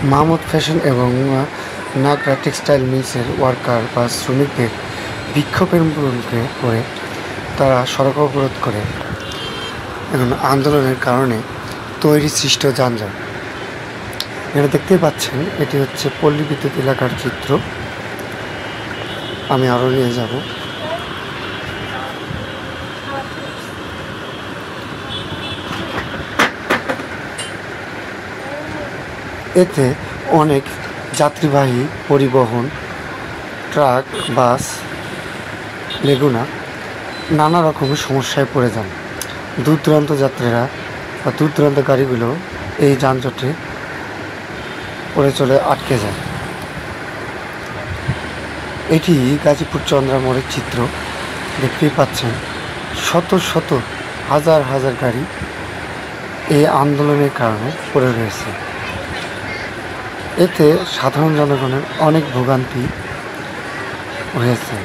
Mahmud fashion এবং নাগরা textile মিলসের worker বা শ্রমিকদের বিক্ষোভের মুখে পড়ে তারা সড়ক অবরোধ করে এবং আন্দোলনের কারণে তৈরি সৃষ্ট যানজট। এখানে দেখতেই পাচ্ছেন এটি হচ্ছে পল্লী বিদ্যুৎ এলাকার চিত্র। আমি আরও নিয়ে যাব। এতে অনেক যাত্রীবাহী পরিবহন, ট্রাক, বাস, লেগুনা নানা রকমের সমস্যায় পড়ে যান। দূর দূরান্ত যাত্রীরা বা দূর দূরান্ত গাড়িগুলো এই যানজটে পড়ে চলে আটকে যায়। এটি গাজীপুর চন্দ্রা মোড়ের চিত্র। দেখতেই পাচ্ছেন শত শত হাজার হাজার গাড়ি এই আন্দোলনের কারণে পড়ে রয়েছে। এতে সাধারণ জনগণের অনেক ভোগান্তি হয়েছে।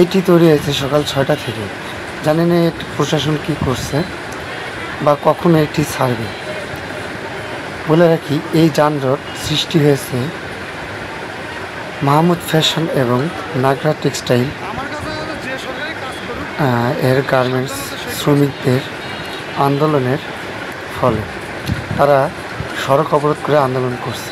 এটি তৈরি হয়েছে সকাল 6টা থেকে। জানি না এটি প্রশাসন কী করছে বা কখন এটি ছাড়বে। বলে রাখি, এই যানজট সৃষ্টি হয়েছে মাহমুদ ফ্যাশন এবং নাগরা টেক্সটাইল এর গার্মেন্টস শ্রমিকদের আন্দোলনের ফলে। তারা সড়ক অবরোধ করে আন্দোলন করছে।